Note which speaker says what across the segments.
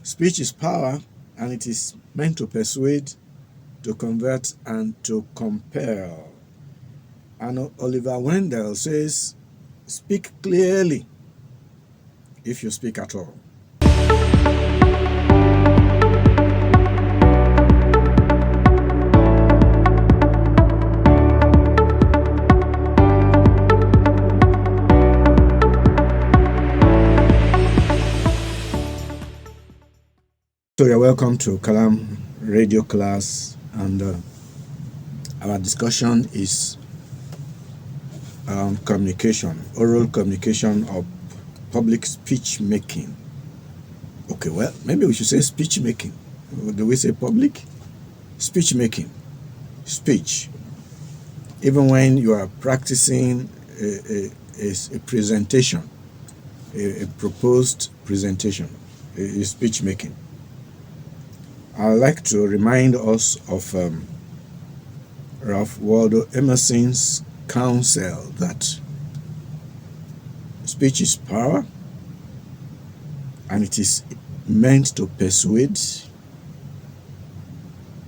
Speaker 1: Speech is power, and it is meant to persuade, to convert, and to compel. And Oliver Wendell says, speak clearly if you speak at all. So you're welcome to Qalam Radio class, and our discussion is communication, oral communication or public speech making. Okay, well, maybe we should say speech making. Do we say public? Speech making. Speech. Even when you are practicing a presentation, a proposed presentation, is speech making. I'd like to remind us of Ralph Waldo Emerson's counsel that speech is power, and it is meant to persuade,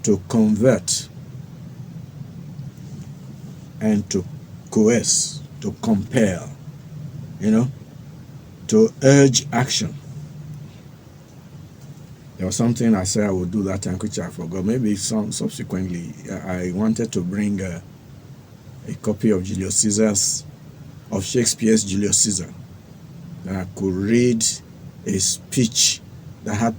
Speaker 1: to convert, and to coerce, to compel, to urge action. There was something I said I would do that time, which I forgot. Maybe subsequently, I wanted to bring a copy of Shakespeare's Julius Caesar. And I could read a speech that had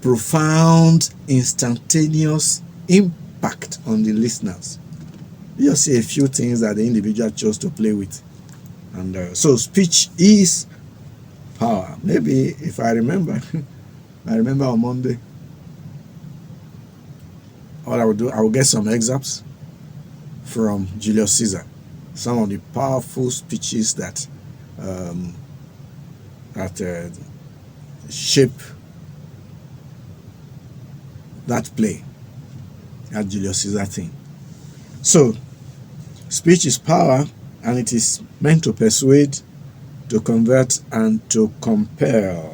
Speaker 1: profound, instantaneous impact on the listeners. You just see a few things that the individual chose to play with. And so speech is power. Maybe if I remember... I remember on Monday, what I would do, I would get some excerpts from Julius Caesar, some of the powerful speeches that shape that play, that Julius Caesar thing. So, speech is power, and it is meant to persuade, to convert, and to compel.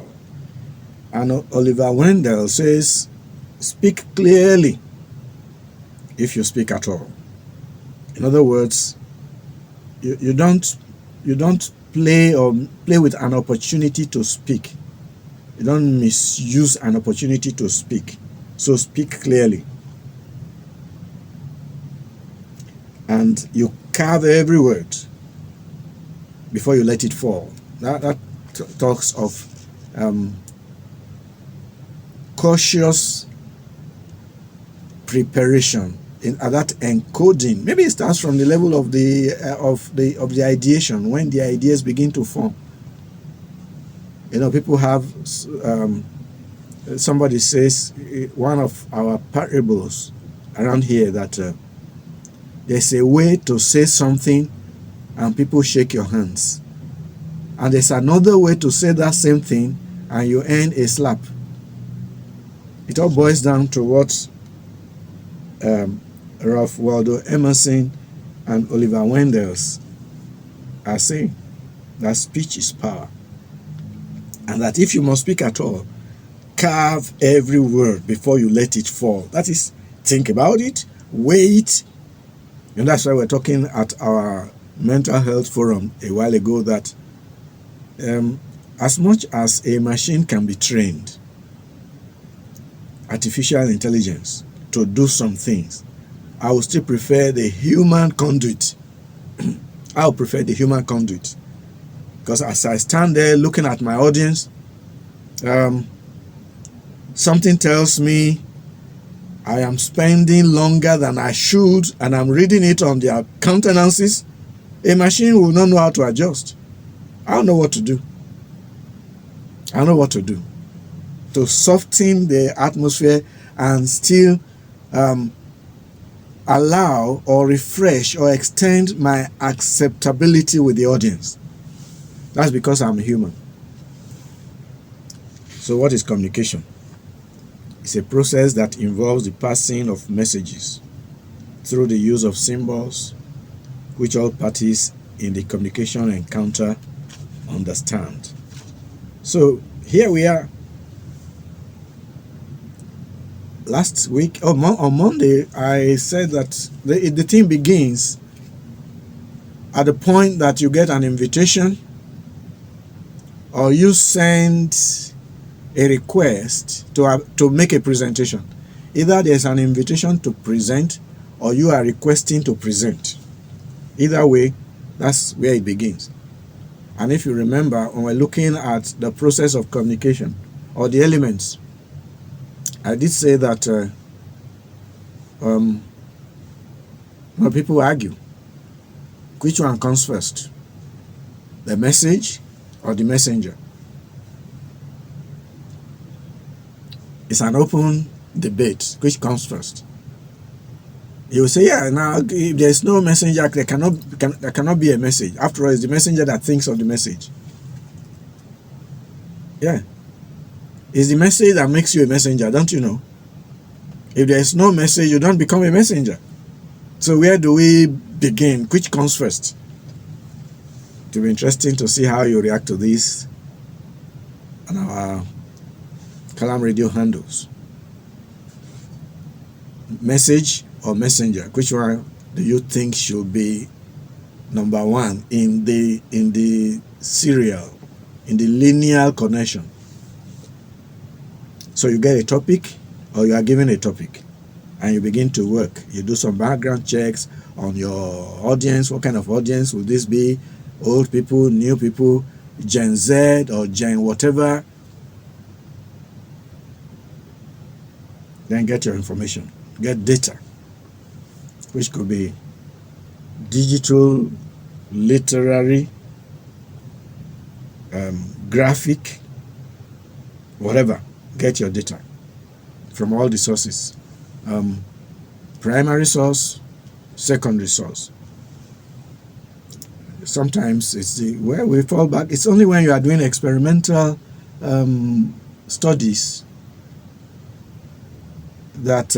Speaker 1: And Oliver Wendell says, speak clearly if you speak at all. In other words, you don't play with an opportunity to speak. You don't misuse an opportunity to speak. So speak clearly. And you carve every word before you let it fall. That talks of cautious preparation at that encoding. Maybe it starts from the level of the ideation, when the ideas begin to form. People have somebody says, one of our parables around here, that there's a way to say something and people shake your hands, and there's another way to say that same thing and you earn a slap. It all boils down to what Ralph Waldo Emerson and Oliver Wendell are saying, that speech is power, and that if you must speak at all, carve every word before you let it fall. That is, think about it, weigh it. And that's why we're talking at our mental health forum a while ago, that as much as a machine can be trained, artificial intelligence, to do some things, I would still prefer the human conduit. I would prefer the human conduit. Because as I stand there looking at my audience, something tells me I am spending longer than I should, and I'm reading it on their countenances. A machine will not know how to adjust. I don't know what to do. I know what to do to soften the atmosphere and still allow or refresh or extend my acceptability with the audience. That's because I'm human. So what is communication? It's a process that involves the passing of messages through the use of symbols, which all parties in the communication encounter understand. So here we are. last week, on Monday, I said that the thing begins at the point that you get an invitation or you send a request to make a presentation. Either there's an invitation to present or you are requesting to present. Either way, that's where it begins. And if you remember, when we're looking at the process of communication or the elements, I did say that people argue. Which one comes first? The message or the messenger? It's an open debate. Which comes first? You will say, yeah, now if there's no messenger, there cannot be a message. After all, it's the messenger that thinks of the message. Yeah. It's the message that makes you a messenger, don't you know? If there's no message, you don't become a messenger. So where do we begin? Which comes first? It will be interesting to see how you react to this on our Qalam Radio handles. Message or messenger? Which one do you think should be number one in the serial, in the linear connection? So you get a topic, or you are given a topic, and you begin to work. You do some background checks on your audience. What kind of audience will this be? Old people, new people, Gen Z or Gen whatever. Then get your information. Get data, which could be digital, literary, graphic, whatever. Get your data from all the sources. Primary source, secondary source. Sometimes it's where we fall back. It's only when you are doing experimental studies that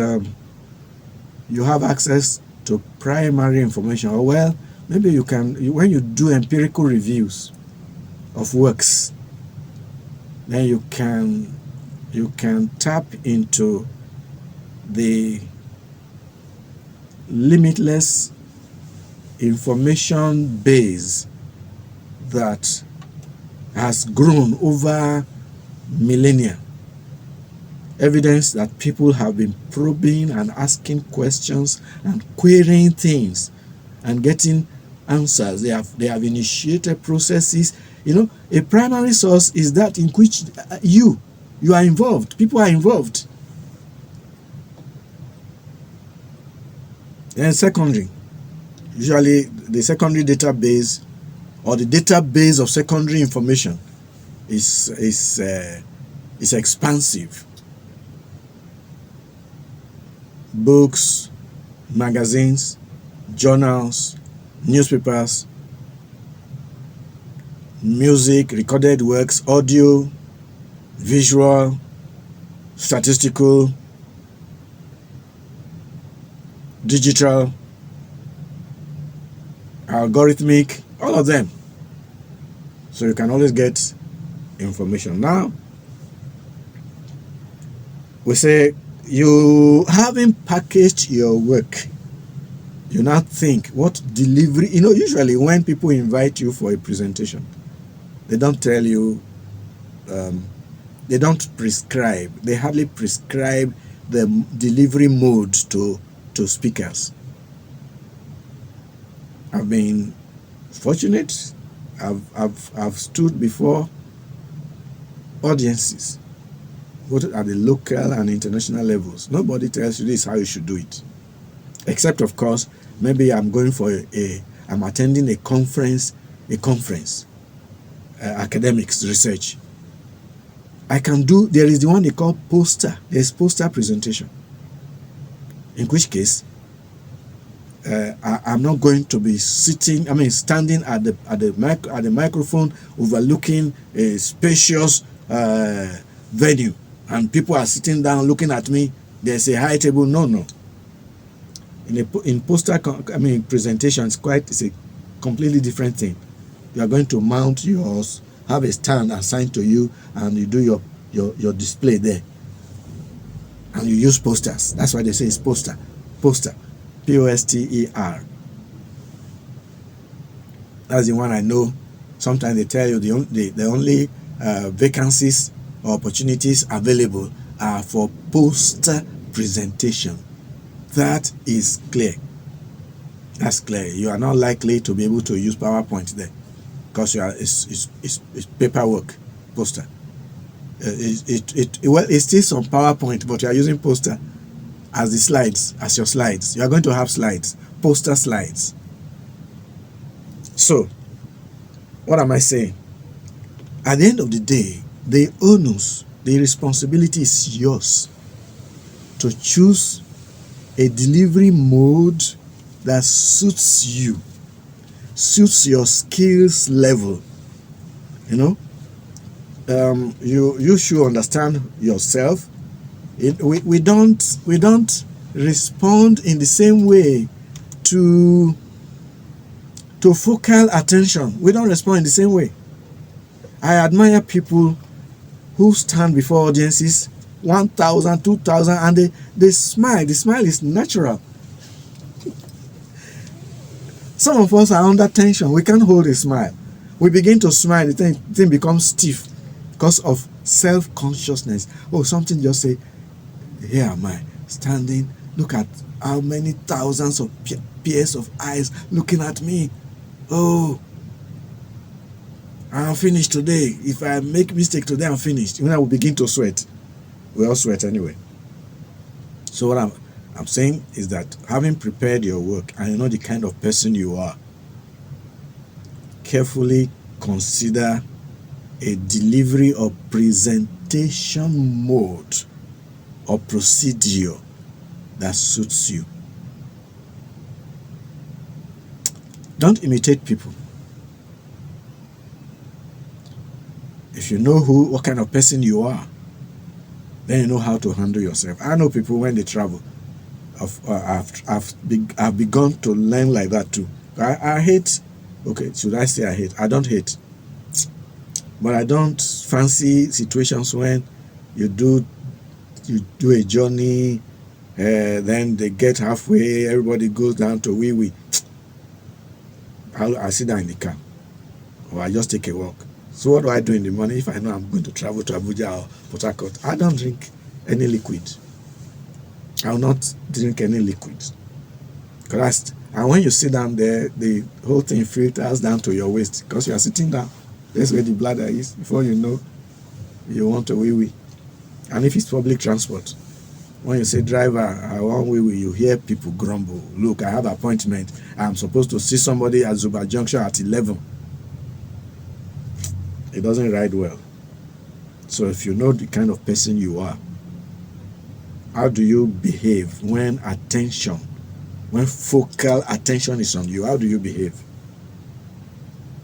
Speaker 1: you have access to primary information. Or well, maybe you can, when you do empirical reviews of works, then you can tap into the limitless information base that has grown over millennia. Evidence that people have been probing and asking questions and querying things and getting answers. They have initiated processes. You know, a primary source is that in which you are involved. People are involved. And secondary, usually the secondary database or the database of secondary information is expansive. Books, magazines, journals, newspapers, music, recorded works, audio, visual, statistical, digital, algorithmic, all of them. So you can always get information. Now, we say you haven't packaged your work. You now think, what delivery? You know, usually when people invite you for a presentation, they don't tell you, they don't prescribe, they hardly prescribe the delivery mode to speakers. I've been fortunate. I've stood before audiences, both at the local and international levels. Nobody tells you this is how you should do it, except of course maybe I'm going for I'm attending a conference, academics research. I can do. There is the one they call poster. There's poster presentation. In which case, I'm not going to be standing at the microphone overlooking a spacious venue, and people are sitting down looking at me. There's a high table. No. In poster presentation, it's a completely different thing. You are going to mount yours, have a stand assigned to you, and you do your display there. And you use posters. That's why they say it's poster. Poster. Poster. That's the one I know. Sometimes they tell you the only vacancies or opportunities available are for poster presentation. That is clear. That's clear. You are not likely to be able to use PowerPoint there because it's paperwork. Poster. It's still some PowerPoint, but you are using poster as the slides, as your slides. You are going to have slides, poster slides. So, what am I saying? At the end of the day, the onus, the responsibility is yours to choose a delivery mode that suits you, suits your skills level. You know, you should understand yourself. We don't respond in the same way to focal attention. We don't respond in the same way. I admire people who stand before audiences, 1,000, 2,000, and they smile. The smile is natural. Some of us are under tension. We can't hold a smile. We begin to smile, the thing becomes stiff because of self-consciousness. Oh, something just say, here am I, standing, look at how many thousands of pairs of eyes looking at me. Oh, I'm finished today. If I make mistake today, I'm finished. When I will begin to sweat. We all sweat anyway. So what I'm saying is that having prepared your work and you know the kind of person you are, carefully consider a delivery or presentation mode or procedure that suits you. Don't imitate people. If you know what kind of person you are, then you know how to handle yourself. I know people when they travel, I've begun to learn like that too. I hate, okay, should I say I hate? I don't hate. But I don't fancy situations when you do a journey, then they get halfway, everybody goes down to wee. I sit down in the car, or I just take a walk. So what do I do in the morning if I know I'm going to travel to Abuja or Port Harcourt? I don't drink any liquid. I will not drink any liquid. And when you sit down there, the whole thing filters down to your waist because you are sitting down. That's where the bladder is. Before you know, you want to wee. And if it's public transport, when you say driver, I want wee, you hear people grumble. Look, I have an appointment. I'm supposed to see somebody at Zuba Junction at 11. It doesn't ride well. So if you know the kind of person you are, how do you behave when focal attention is on you? How do you behave?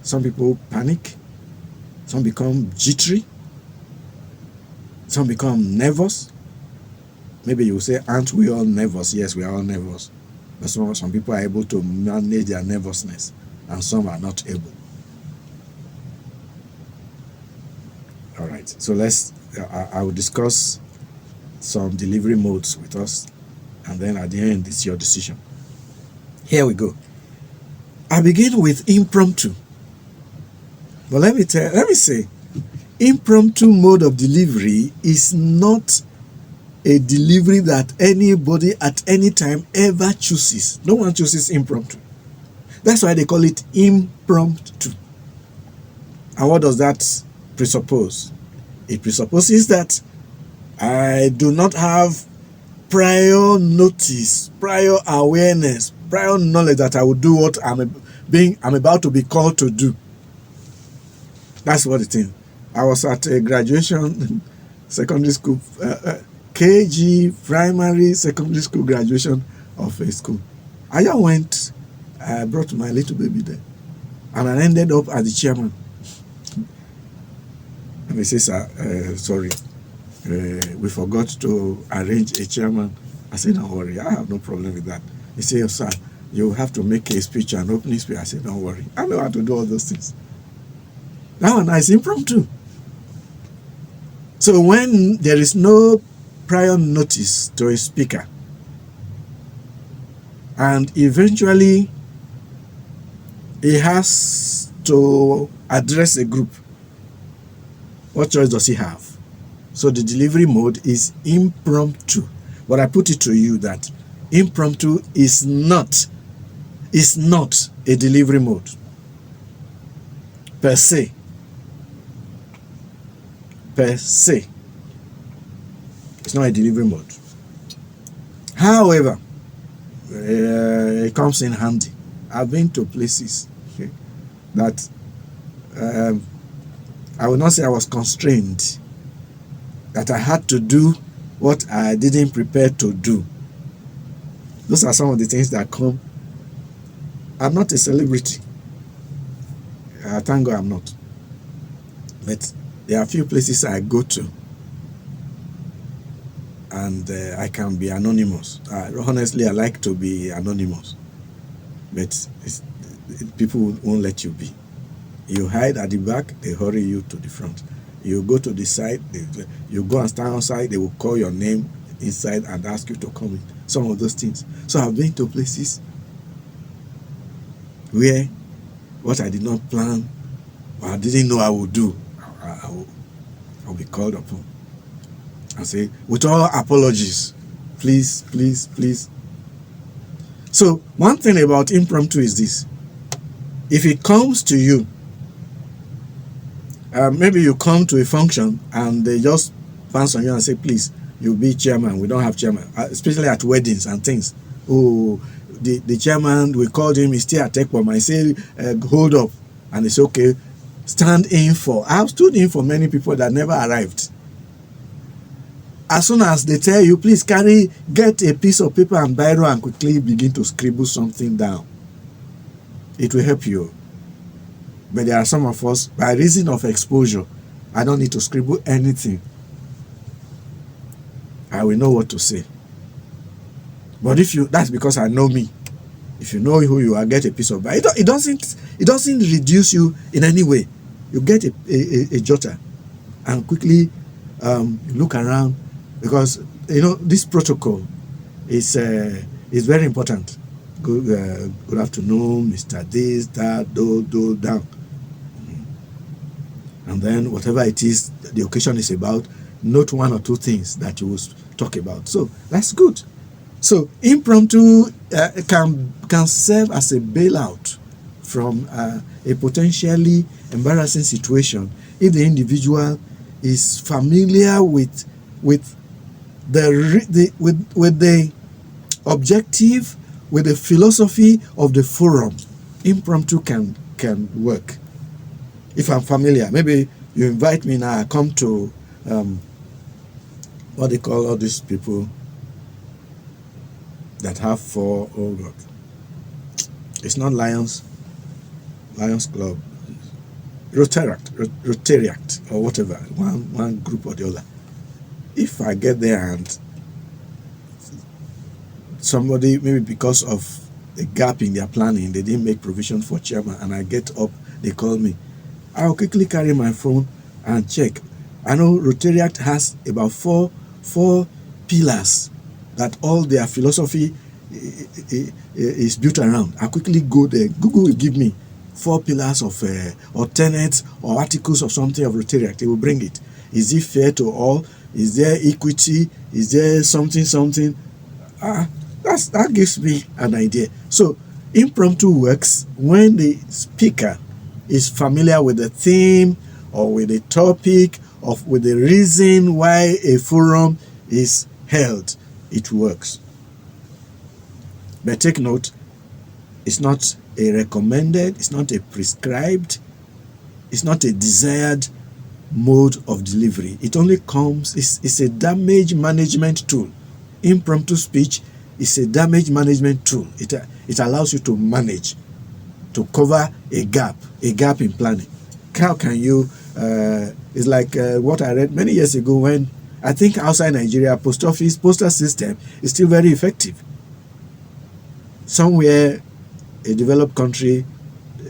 Speaker 1: Some people panic. Some become jittery. Some become nervous. Maybe you will say, aren't we all nervous? Yes, we are all nervous. But some people are able to manage their nervousness, and some are not able. All right. So I will discuss some delivery modes with us, and then at the end, it's your decision. Here we go. I begin with impromptu. But let me say, impromptu mode of delivery is not a delivery that anybody at any time ever chooses. No one chooses impromptu. That's why they call it impromptu. And what does that presuppose? It presupposes that I do not have prior notice, prior awareness, prior knowledge that I will do what I'm about to be called to do. That's what it is. I was at a graduation, secondary school, KG, primary, secondary school graduation of a school. I brought my little baby there, and I ended up as the chairman. And he says, sorry, we forgot to arrange a chairman. I said, don't worry, I have no problem with that. He said, oh, sir, you have to make a speech, an opening speech. I said, don't worry, I know how to do all those things. That one is impromptu. So when there is no prior notice to a speaker, and eventually he has to address a group, what choice does he have? So the delivery mode is impromptu. But I put it to you that impromptu is not a delivery mode per se. It's not a delivery mode. However, it comes in handy. I've been to places that I will not say I was constrained, that I had to do what I didn't prepare to do. Those are some of the things that come. I'm not a celebrity. Thank God I'm not. But there are a few places I go to, and I can be anonymous. Honestly, I like to be anonymous, but people won't let you be. You hide at the back, they hurry you to the front. You go to the side, you go and stand outside, they will call your name inside and ask you to come in. Some of those things. So I've been to places where what I did not plan or I didn't know I would do, I'll be called upon. I say, with all apologies, please. So one thing about impromptu is this. If it comes to you, maybe you come to a function and they just bounce on you and say, please, you be chairman. We don't have chairman, especially at weddings and things. Oh, the chairman, we called him, he's still at Tekpom. I say, hold up. And it's okay, stand in for. I've stood in for many people that never arrived. As soon as they tell you, please get a piece of paper and biro and quickly begin to scribble something down. It will help you. But there are some of us, by reason of exposure, I don't need to scribble anything. I will know what to say. But that's because I know me. If you know who you are, get a piece of biro. It doesn't reduce you in any way. You get a jotter and quickly look around, because this protocol is very important. Good afternoon, Mr. This, that, do, down. And then whatever it is the occasion is about, note one or two things that you will talk about. So that's good. So impromptu can serve as a bailout from a potentially embarrassing situation if the individual is familiar with the objective, with the philosophy of the forum. Impromptu can work. If I'm familiar, maybe you invite me now, I come to what they call all these people that have four, oh God. It's not Lions Club, Rotariact, or whatever, one group or the other. If I get there and somebody, maybe because of a gap in their planning, they didn't make provision for chairman, and I get up, they call me, I'll quickly carry my phone and check. I know Rotariact has about four pillars that all their philosophy is built around. I quickly go there. Google will give me 4 pillars of or tenets or articles of something of Rotariact. They will bring it. Is it fair to all? Is there equity? Is there something? That gives me an idea. So impromptu works when the speaker is familiar with the theme or with the topic or with the reason why a forum is held. It works. But take note, it's not a recommended, it's not a prescribed, it's not a desired mode of delivery. It only comes, it's a damage management tool. Impromptu speech is a damage management tool. It allows you to manage, to cover a gap in planning. How can you, it's like what I read many years ago when I think outside Nigeria, postal system is still very effective. Somewhere, a developed country,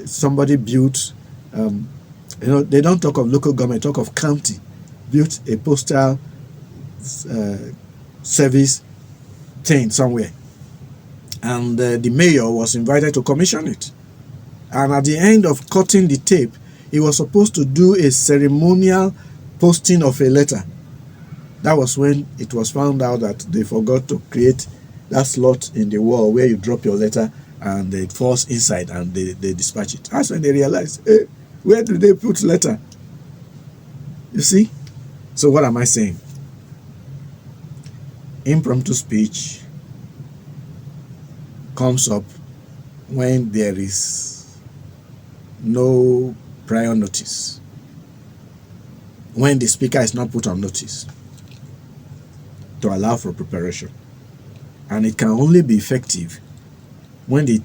Speaker 1: somebody built, they don't talk of local government, talk of county, built a postal service thing somewhere. And the mayor was invited to commission it. And at the end of cutting the tape, he was supposed to do a ceremonial posting of a letter. That was when it was found out that they forgot to create that slot in the wall where you drop your letter and it falls inside and they dispatch it. That's when they realized, hey, where do they put letter? You see? So what am I saying? Impromptu speech comes up when there is no prior notice, when the speaker is not put on notice to allow for preparation. And it can only be effective when the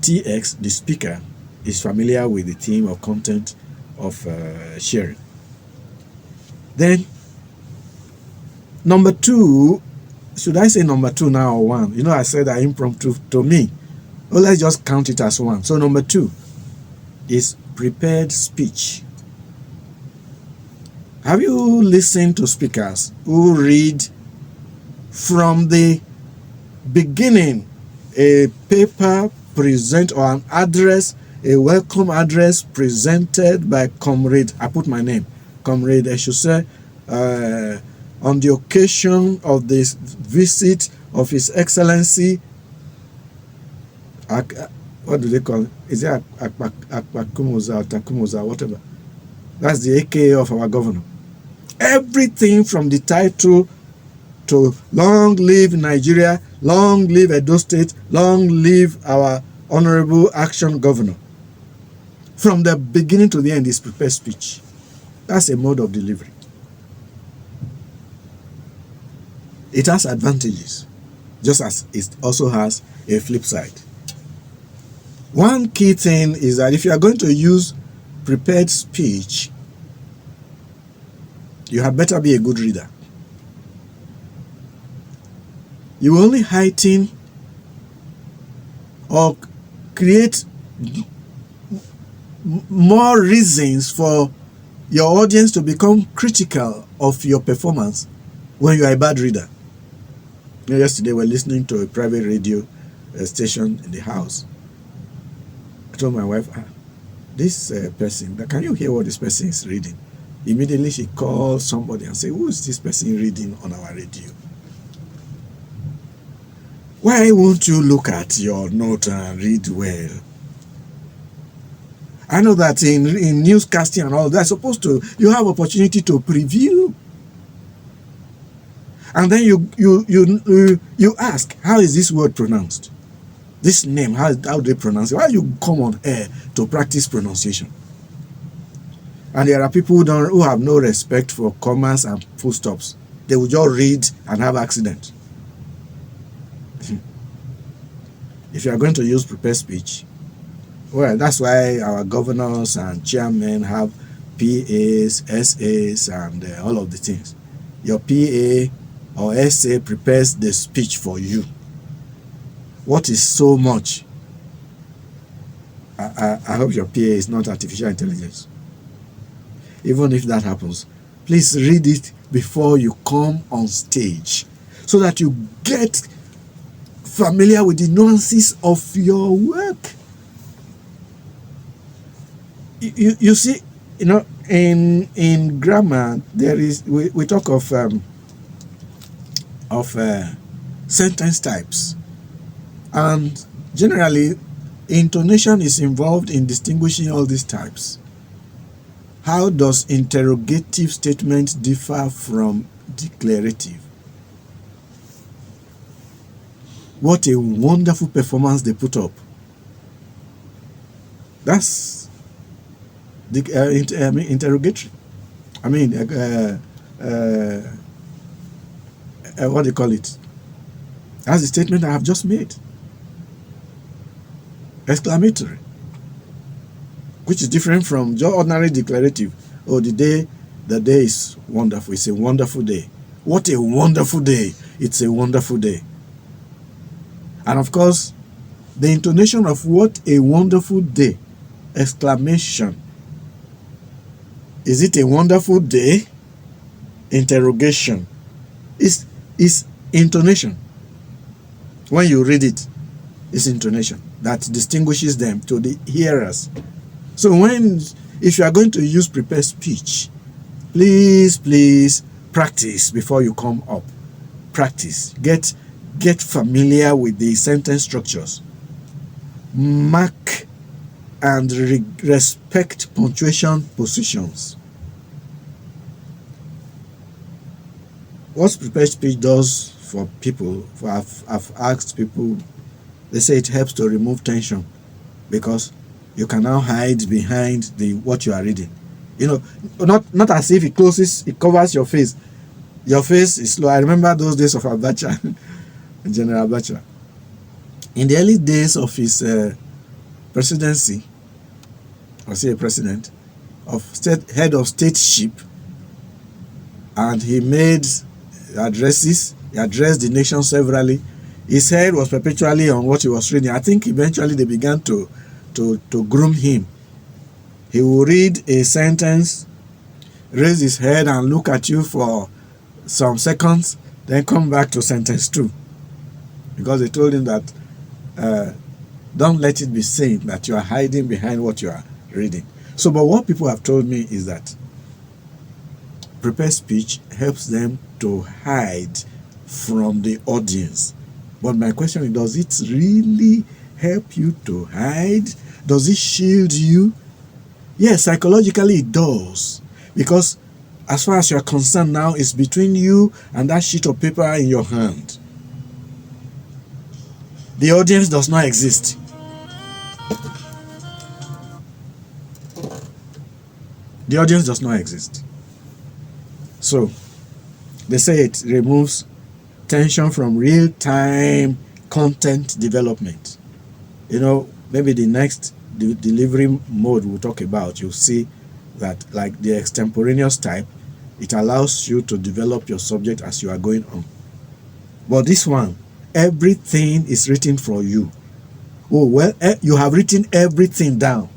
Speaker 1: TX, the speaker, is familiar with the theme or content of sharing. Then, number two, should I say number two now or one? You know, I said that impromptu to me. Well, let's just count it as one. So number two is prepared speech. Have you listened to speakers who read from the beginning a paper present or an address, a welcome address presented by Comrade, I put my name, Comrade Eshiotse, on the occasion of this visit of His Excellency, what do they call it? Is it Akumuza or Takumuza, whatever? That's the AKA of our governor. Everything from the title to long live Nigeria, long live Edo State, long live our honorable action governor. From the beginning to the end is prepared speech. That's a mode of delivery. It has advantages, just as it also has a flip side. One key thing is that if you are going to use prepared speech, you had better be a good reader. You will only heighten or create more reasons for your audience to become critical of your performance when you are a bad reader. You know, yesterday we were listening to a private radio station in the house. I told my wife, this person, can you hear what this person is reading? Immediately she called somebody and said, who is this person reading on our radio? Why won't you look at your note and read well? I know that in newscasting and all that, you have opportunity to preview. And then you ask, how is this word pronounced? This name, how do they pronounce it? Why you come on air to practice pronunciation? And there are people who have no respect for commas and full stops. They will just read and have accident. If you are going to use prepared speech, well, that's why our governors and chairmen have PAs, SAs, and all of the things. Your PA or SA prepares the speech for you. What is so much? I hope your PA is not artificial intelligence. Even if that happens, please read it before you come on stage so that you get familiar with the nuances of your work. You see, you know, in grammar there is we talk of sentence types, and generally intonation is involved in distinguishing all these types. How does interrogative statement differ from declarative? What a wonderful performance they put up. That's the interrogatory. I mean, what do you call it? That's the statement I have just made. Exclamatory. Which is different from just ordinary declarative. Oh, the day is wonderful. It's a wonderful day. What a wonderful day. It's a wonderful day. And of course, the intonation of what a wonderful day, exclamation. Is it a wonderful day? Interrogation. Is intonation. When you read it, it's intonation that distinguishes them to the hearers. So if you are going to use prepared speech, please practice before you come up. Practice. Get familiar with the sentence structures. Mark and respect punctuation positions. What prepared speech does for people, I've asked people, they say it helps to remove tension because you can now hide behind what you are reading. Not as if it covers your face. Your face is slow. I remember those days of Abacha, General Abacha. In the early days of his presidency, or say president, head of stateship, and he made addresses. He addressed the nation severally. His head was perpetually on what he was reading. I think eventually they began to groom him. He will read a sentence, raise his head and look at you for some seconds, then come back to sentence 2. Because they told him that don't let it be seen that you are hiding behind what you are reading. So, but what people have told me is that prepared speech helps them to hide from the audience. But my question is, does it really help you to hide? Does it shield you? Yes, psychologically it does. Because as far as you are concerned now, it's between you and that sheet of paper in your hand. The audience does not exist. The audience does not exist. So, they say it removes tension from real-time content development. Maybe the next delivery mode we'll talk about, you'll see that like the extemporaneous type, it allows you to develop your subject as you are going on. But this one, everything is written for you. Oh, well, you have written everything down.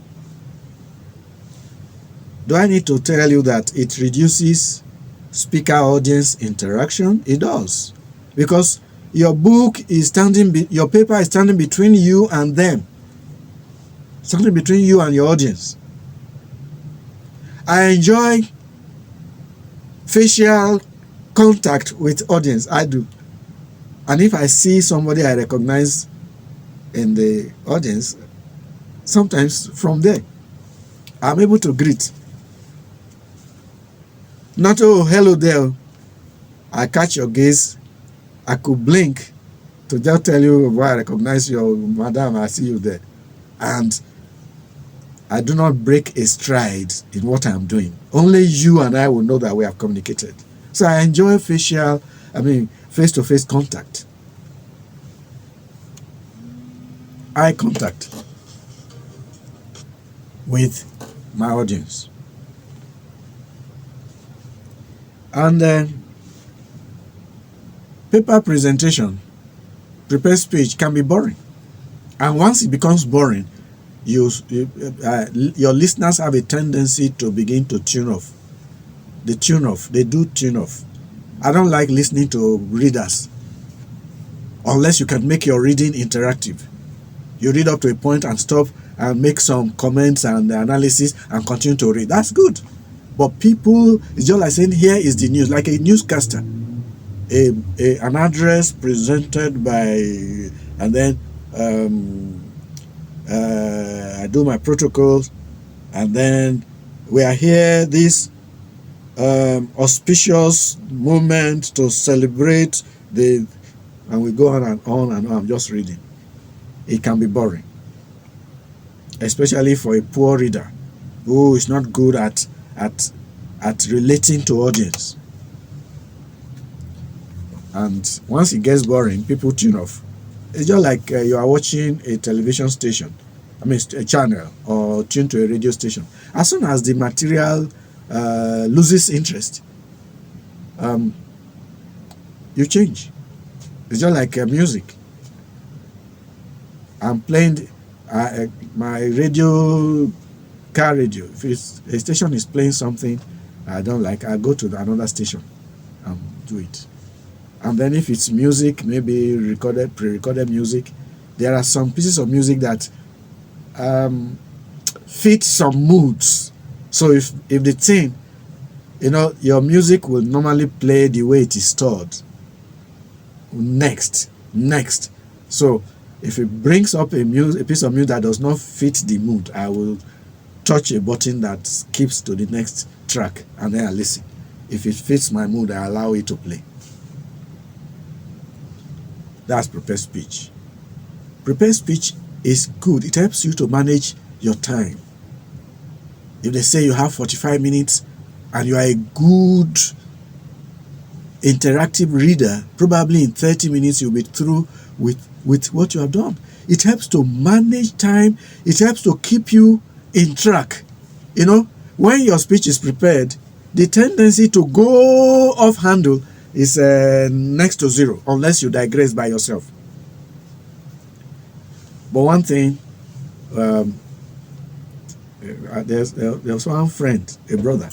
Speaker 1: Do I need to tell you that it reduces speaker-audience interaction? It does. Because your paper is standing between you and them. Standing between you and your audience. I enjoy facial contact with audience. I do. And if I see somebody I recognize in the audience, sometimes from there, I'm able to greet. Not, oh, hello there. I catch your gaze. I could blink to just tell you, why I recognize you, madam, I see you there. And I do not break a stride in what I'm doing. Only you and I will know that we have communicated. So I enjoy face-to-face contact. Eye contact with my audience. And paper presentation, prepared speech can be boring. And once it becomes boring, your listeners have a tendency to begin to tune off. They do tune off. I don't like listening to readers unless you can make your reading interactive. You read up to a point and stop and make some comments and analysis and continue to read. That's good. But people, it's just like saying, here is the news, like a newscaster. An address presented by, and then I do my protocols, and then we are here this auspicious moment to celebrate and we go on and on and on. I'm just reading. It can be boring, especially for a poor reader who is not good at relating to audience. And once it gets boring, people tune off. It's just like you are watching a television station, a channel, or tune to a radio station. As soon as the material loses interest, you change. It's just like music. I'm playing my radio, car radio. If a station is playing something I don't like, I go to another station and do it. And then if it's music, maybe pre-recorded music, there are some pieces of music that fit some moods. So if the thing, your music will normally play the way it is stored. Next. So if it brings up a piece of music that does not fit the mood, I will touch a button that skips to the next track, and then I listen. If it fits my mood, I allow it to play. That's prepared speech. Prepared speech is good. It helps you to manage your time. If they say you have 45 minutes and you are a good interactive reader, probably in 30 minutes you'll be through with what you have done. It helps to manage time. It helps to keep you in track. When your speech is prepared, the tendency to go off handle is next to zero, unless you digress by yourself. But one thing, there's one friend, a brother.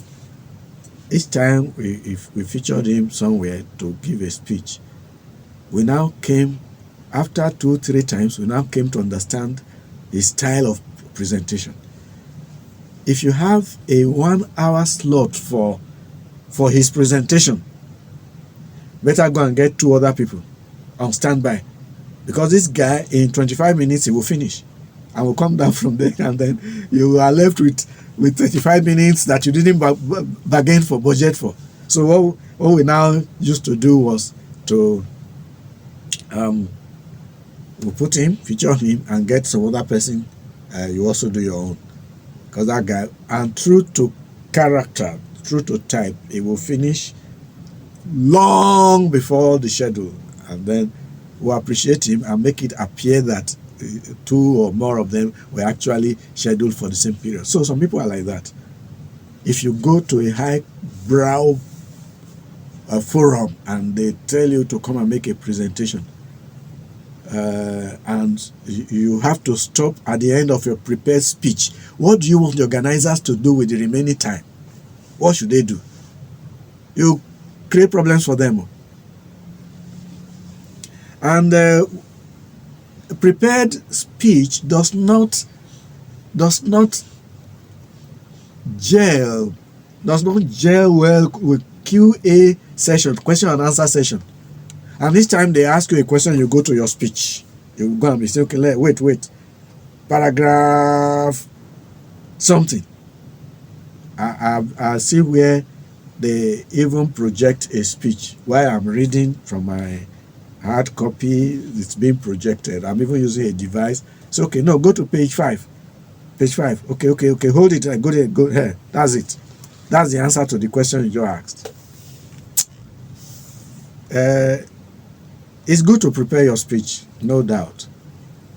Speaker 1: Each time if we featured him somewhere to give a speech, we now came, after 2-3 times, we now came to understand his style of presentation. If you have a 1-hour slot for his presentation, better go and get 2 other people on standby, because this guy in 25 minutes he will finish and will come down from there, and then you are left with 35 minutes that you didn't bargain for, budget for. So what we now used to do was to we'll put him, feature him, and get some other person. You also do your own, because that guy, and true to character, true to type, he will finish long before the schedule, and then we'll appreciate him and make it appear that 2 or more of them were actually scheduled for the same period. So some people are like that. If you go to a high-brow forum and they tell you to come and make a presentation, and you have to stop at the end of your prepared speech, what do you want the organizers to do with the remaining time? What should they do? You create problems for them. And prepared speech does not gel well with QA session, question and answer session. And each time they ask you a question, you go to your speech. You go and say, okay, wait, paragraph something. I see where they even project a speech while I'm reading from my hard copy. It's being projected. I'm even using a device. So okay, no, go to page 5. Okay, hold it. Go here. That's it. That's the answer to the question you just asked. It's good to prepare your speech, no doubt.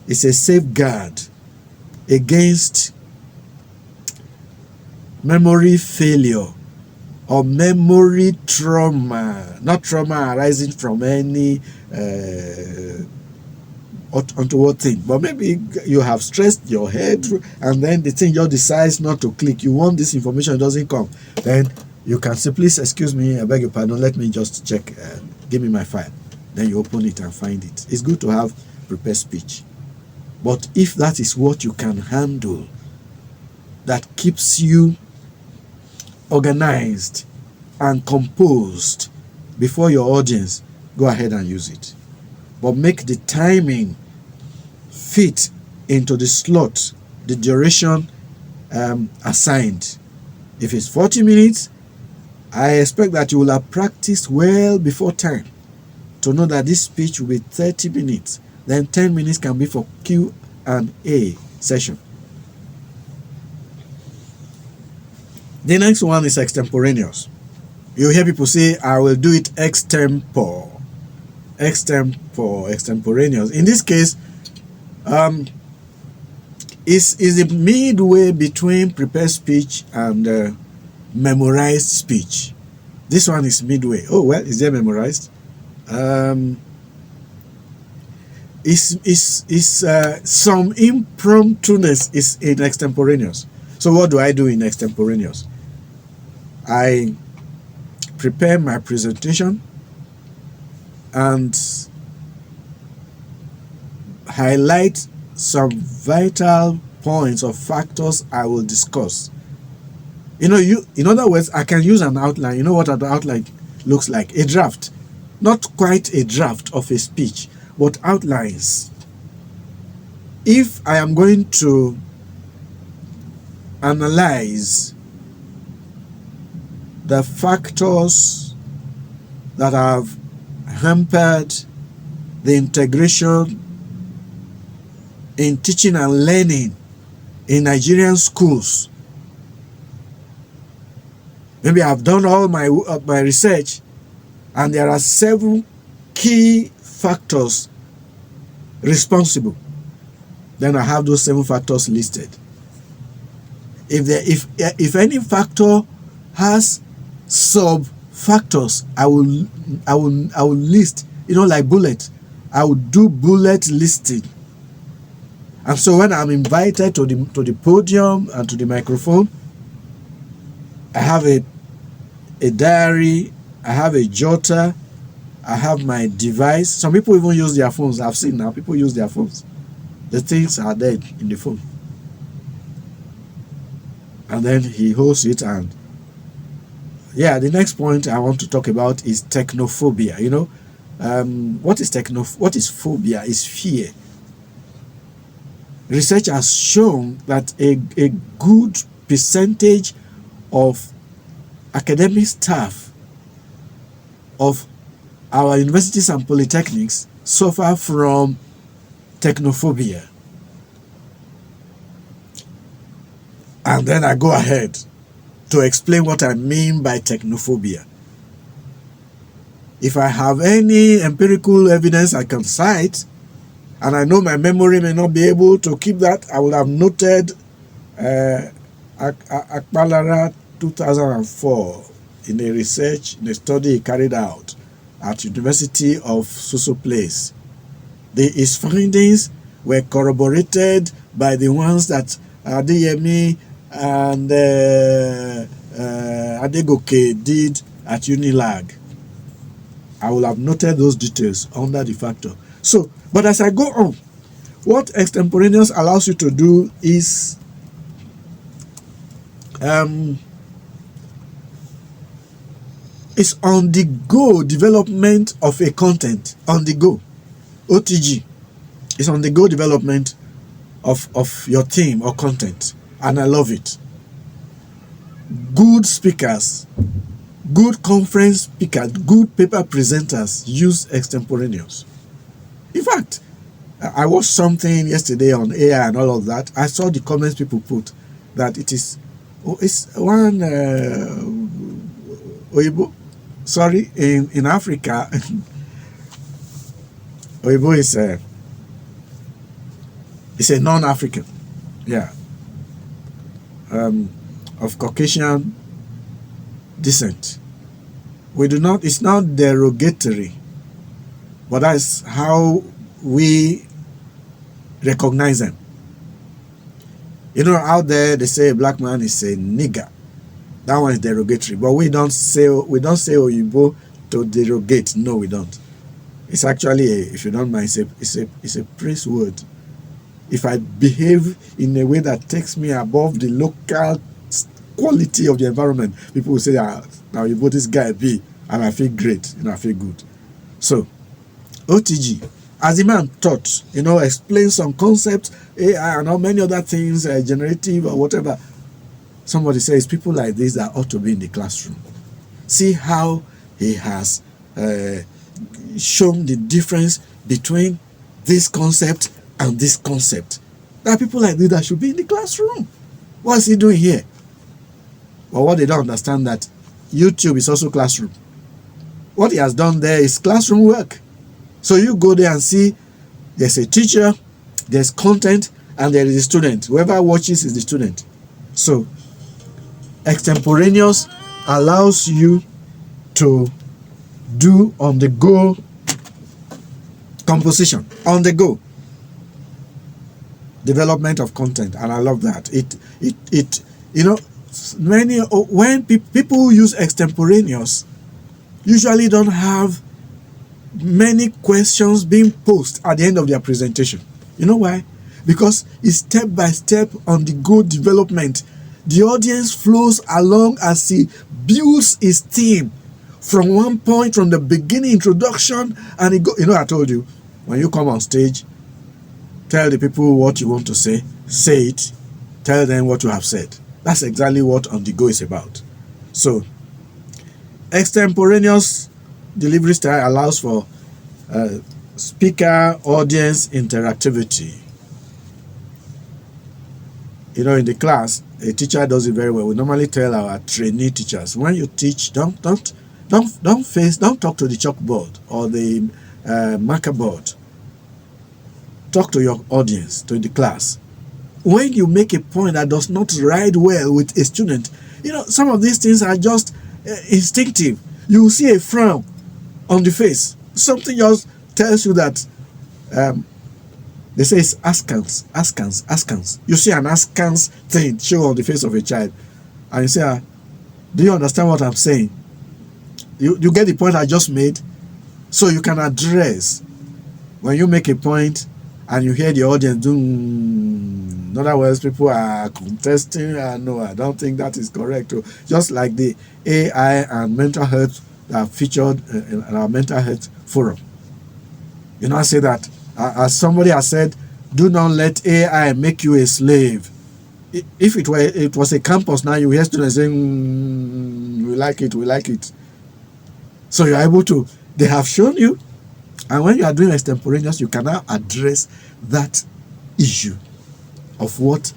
Speaker 1: It's a safeguard against memory failure or memory trauma, not trauma arising from any untoward thing, but maybe you have stressed your head and then the thing just decides not to click. You want this information, it doesn't come. Then you can say, please excuse me, I beg your pardon, let me just check, give me my file. Then you open it and find it. It's good to have prepared speech. But if that is what you can handle, that keeps you organized and composed before your audience, go ahead and use it. But make the timing fit into the slot, the duration assigned. If it's 40 minutes, I expect that you will have practiced well before time to know that this speech will be 30 minutes. Then 10 minutes can be for Q&A session. The next one is extemporaneous. You hear people say, I will do it extempore. Extemporaneous. In this case, is the midway between prepared speech and memorized speech. This one is midway. Oh, well, is there memorized? Some impromptuness is in extemporaneous. So what do I do in extemporaneous? I prepare my presentation and highlight some vital points or factors I will discuss. In other words, I can use an outline. You know what an outline looks like? A draft. Not quite a draft of a speech, but outlines. If I am going to analyze the factors that have hampered the integration in teaching and learning in Nigerian schools, maybe I've done all my research, and there are several key factors responsible. Then I have those 7 factors listed. If any factor has sub factors, I will list, like bullet. I will do bullet listing. And so when I'm invited to the podium and to the microphone, I have a diary, I have a jotter, I have my device. Some people even use their phones. I've seen now people use their phones. The things are there in the phone. And then he holds it, and the next point I want to talk about is technophobia. What is phobia? Is fear. Research has shown that a good percentage of academic staff of our universities and polytechnics suffer from technophobia. And then I go ahead to explain what I mean by technophobia. If I have any empirical evidence I can cite, and I know my memory may not be able to keep that, I would have noted Akpalara 2004 in a study he carried out at University of Soso Place. His findings were corroborated by the ones that Adeyemi and Adegoke did at Unilag. I will have noted those details under the factor. So, but as I go on, what extemporaneous allows you to do is on the go development of a content. On the go. OTG is on the go development of your theme or content. And I love it. Good speakers, good conference speakers, good paper presenters use extemporaneous. In fact, I watched something yesterday on AI and all of that. I saw the comments people put that it's one Oyibo. Sorry, in Africa, Oyibo is a non-African, of Caucasian descent. It's not derogatory, but that's how we recognize them. Out there they say a black man is a nigger. That one is derogatory, but we don't say Oyibo to derogate. No, we don't. It's actually, if you don't mind, it's a praise word. If I behave in a way that takes me above the local quality of the environment, people will say, now Oyibo, this guy be, and I feel great, I feel good. So, OTG, as the man taught, explain some concepts, AI and all many other things, generative or whatever. Somebody says people like this that ought to be in the classroom. See how he has shown the difference between this concept and this concept. There are people like this that should be in the classroom. What's he doing here? Well, what they don't understand that YouTube is also classroom. What he has done there is classroom work. So you go there and see there's a teacher, there's content, and there is a student. Whoever watches is the student. So extemporaneous allows you to do on the go composition, on the go development of content, and I love that. When people use extemporaneous, usually don't have many questions being posed at the end of their presentation. You know why? Because it's step by step on the go development. The audience flows along as he builds his theme from one point, from the beginning introduction, and I told you, when you come on stage, tell the people what you want to say it, tell them what you have said. That's exactly what On The Go is about. So, extemporaneous delivery style allows for speaker audience interactivity. In the class, a teacher does it very well. We normally tell our trainee teachers, when you teach, don't talk to the chalkboard or the marker board. Talk to your audience, to the class. When you make a point that does not ride well with a student, some of these things are just instinctive. You will see a frown on the face. Something just tells you that they say it's askance. You see an askance thing show on the face of a child, and you say, do you understand what I'm saying? You get the point I just made? So you can address when you make a point and you hear the audience do. In other words, people are contesting. No, I don't think that is correct. Just like the AI and mental health that featured in our mental health forum. I say that, as somebody has said, do not let AI make you a slave. If it was a campus now, you hear students saying, we like it. So you're able to, they have shown you, and when you are doing extemporaneous, you can now address that issue of what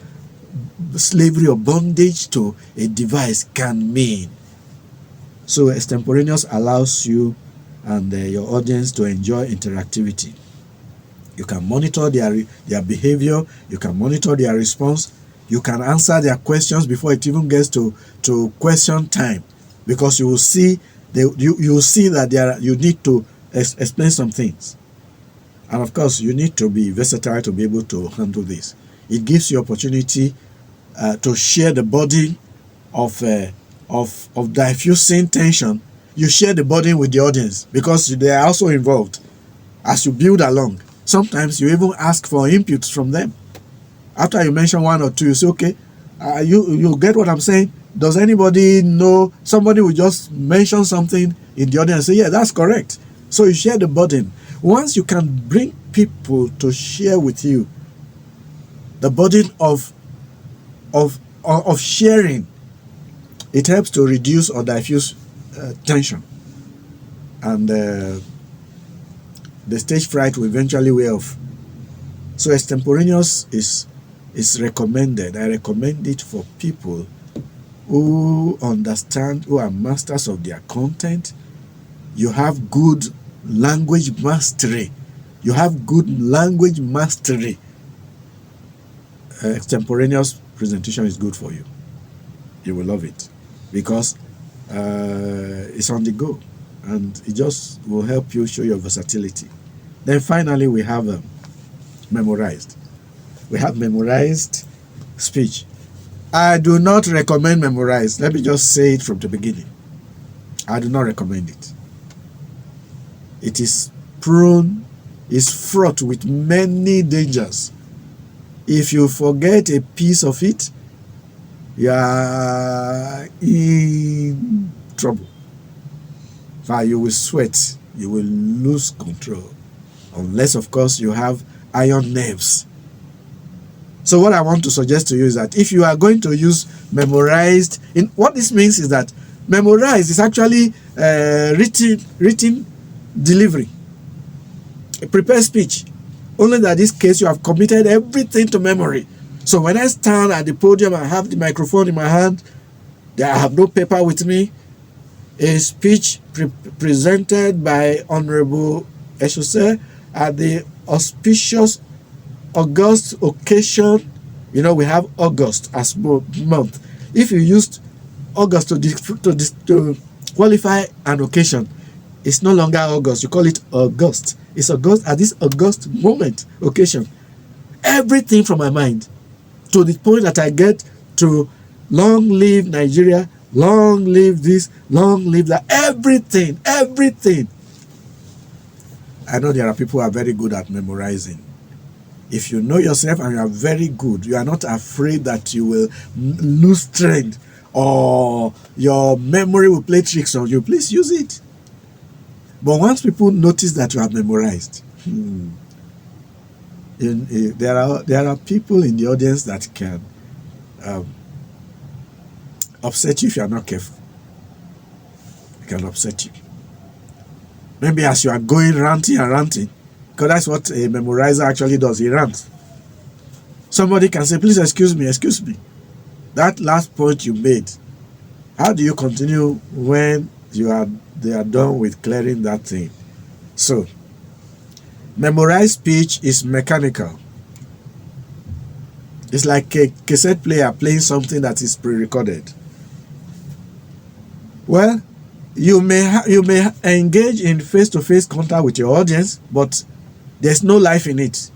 Speaker 1: slavery or bondage to a device can mean. So extemporaneous allows you and your audience to enjoy interactivity. You can monitor their behavior, you can monitor their response, you can answer their questions before it even gets to question time, because you will see that you need to explain some things. And of course, you need to be versatile to be able to handle this. It gives you opportunity to share the burden of diffusing tension. You share the burden with the audience because they are also involved as you build along. Sometimes you even ask for inputs from them. After you mention one or two, you say, okay, you get what I'm saying? Does anybody know? Somebody will just mention something in the audience and say, yeah, that's correct. So you share the burden. Once you can bring people to share with you the burden of sharing, it helps to reduce or diffuse tension. And the stage fright will eventually wear off. So extemporaneous is recommended. I recommend it for people who understand, who are masters of their content. You have good language mastery. Extemporaneous presentation is good for you. You will love it because it's on the go, and it just will help you show your versatility. Then finally, we have memorized. We have memorized speech. I do not recommend memorized. Let me just say it from the beginning. I do not recommend it. It is fraught with many dangers. If you forget a piece of it, you are in trouble. You will sweat. You will lose control. Unless, of course, you have iron nerves. So what I want to suggest to you is that if you are going to use memorized, what this means is that memorized is actually written delivery, a prepared speech. Only that in this case you have committed everything to memory. So when I stand at the podium, I have the microphone in my hand. I have no paper with me. A speech presented by Honorable Eshiotse at the auspicious August occasion. We have August as month. If you used August to qualify an occasion, it's no longer August. You call it August. It's August at this August moment, occasion. Everything from my mind, to the point that I get to long live Nigeria, long live this, long live that. Everything. I know there are people who are very good at memorizing. If you know yourself and you are very good, you are not afraid that you will lose strength or your memory will play tricks on you, please use it. But once people notice that you have memorized, there are people in the audience that can upset you if you are not careful. It can upset you. Maybe as you are going ranting and ranting, because that's what a memorizer actually does, he rants. Somebody can say, please excuse me. That last point you made, how do you continue when they are done with clearing that thing? So, memorized speech is mechanical. It's like a cassette player playing something that is pre-recorded. Well, you may engage in face-to-face contact with your audience, but there's no life in it.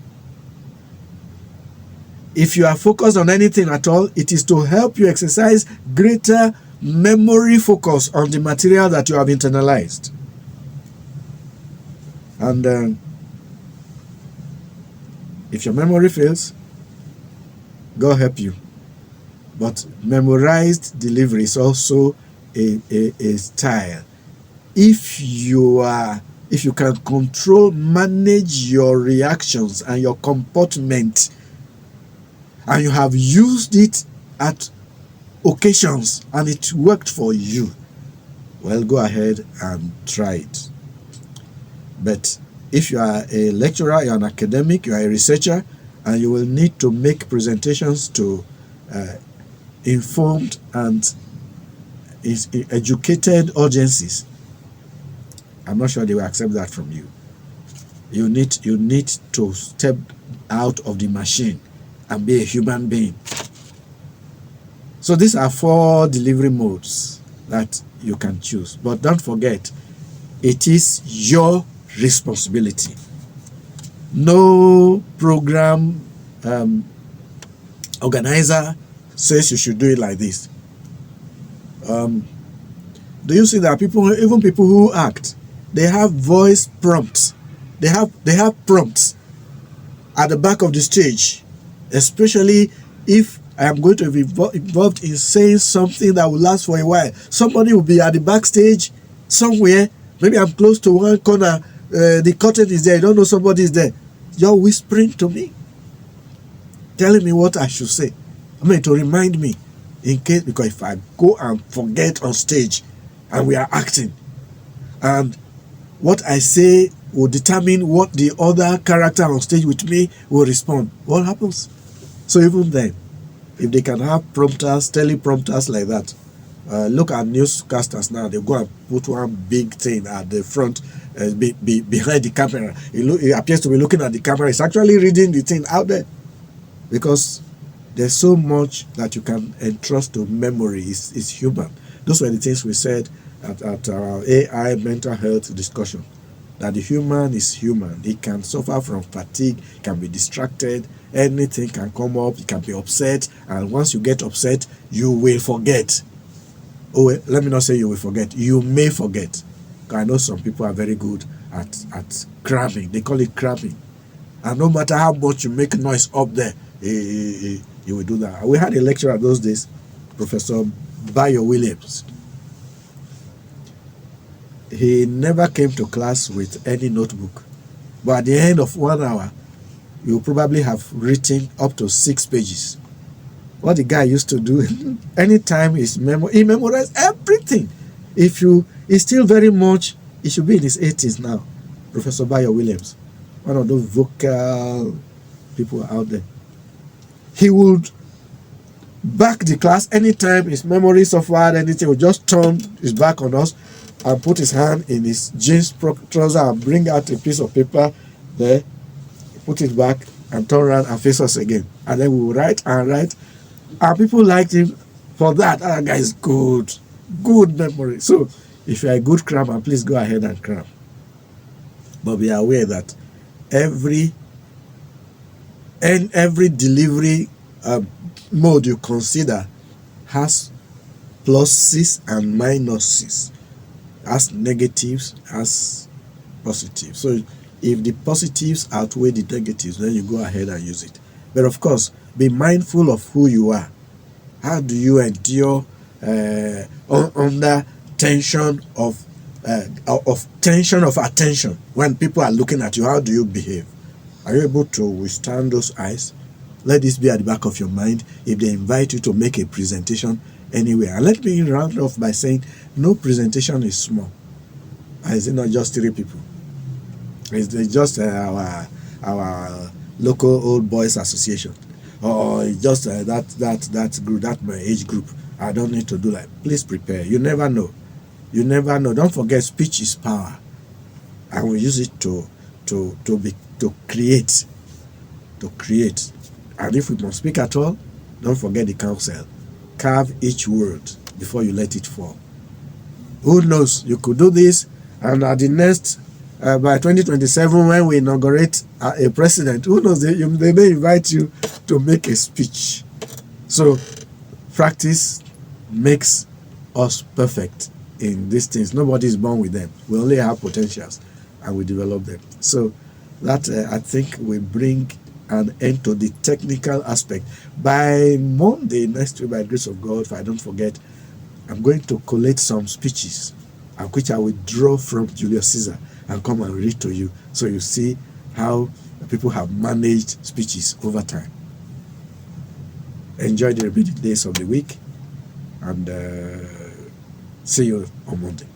Speaker 1: If you are focused on anything at all, it is to help you exercise greater memory focus on the material that you have internalized. And if your memory fails, God help you. But memorized delivery is also a style. If you can manage your reactions and your comportment, and you have used it at occasions and it worked for you, well, go ahead and try it. But if you are a lecturer, you're an academic, you are a researcher, and you will need to make presentations to informed and educated audiences, I'm not sure they will accept that from you. You need to step out of the machine and be a human being. So these are 4 delivery modes that you can choose. But don't forget, it is your responsibility. No program organizer says you should do it like this. Do you see that even people who act, they have voice prompts. They have prompts at the back of the stage, especially if I am going to be involved in saying something that will last for a while. Somebody will be at the backstage somewhere. Maybe I'm close to one corner. The curtain is there. I don't know somebody is there. You're whispering to me, telling me what I should say. To remind me, because if I go and forget on stage and we are acting, and what I say will determine what the other character on stage with me will respond. What happens? So even then, if they can have prompters, teleprompters like that, look at newscasters now. They go and put one big thing at the front, behind the camera. It appears to be looking at the camera. It's actually reading the thing out there, because there's so much that you can entrust to memory. It's human. Those were the things we said at our AI mental health discussion, that the human is human. It can suffer from fatigue, can be distracted, anything can come up, it can be upset, and once you get upset, you will forget. Let me not say you will forget, you may forget. I know some people are very good at cramming. They call it cramming. And no matter how much you make noise up there, you will do that. We had a lecturer those days, Professor Bayo Williams. He never came to class with any notebook. But at the end of 1 hour, you probably have written up to 6 pages. What the guy used to do, anytime he memorized everything. He's still very much, he should be in his 80s now, Professor Bayo Williams, one of those vocal people out there. He would back the class anytime his memory suffered anything. He would just turn his back on us and put his hand in his jeans trouser and bring out a piece of paper there, put it back and turn around and face us again. And then we would write and write. And people liked him for that. That guy is good. Good memory. So if you're a good crammer, please go ahead and cram. But be aware that every delivery mode you consider has pluses and minuses, has negatives, has positives. So If the positives outweigh the negatives, then you go ahead and use it. But of course, be mindful of who you are. How do you endure under tension of attention when people are looking at you? How do you behave? Are you able to withstand those eyes? Let this be at the back of your mind if they invite you to make a presentation anywhere. And let me round off by saying no presentation is small. Is it not just 3 people? It's just our local old boys association, or just that group, that my age group. I don't need to do that. Please prepare. You never know. You never know. Don't forget, speech is power, and we use it to create. And if we must speak at all, don't forget the counsel. Carve each word before you let it fall. Who knows? You could do this, and at the next, by 2027, when we inaugurate a president, who knows? They may invite you to make a speech. So, practice makes us perfect in these things. Nobody is born with them. We only have potentials, and we develop them. So, that I think will bring an end to the technical aspect. By Monday next week, by the grace of God, if I don't forget, I'm going to collate some speeches, which I will draw from Julius Caesar and come and read to you, so you see how people have managed speeches over time. Enjoy the remaining days of the week, and see you on Monday.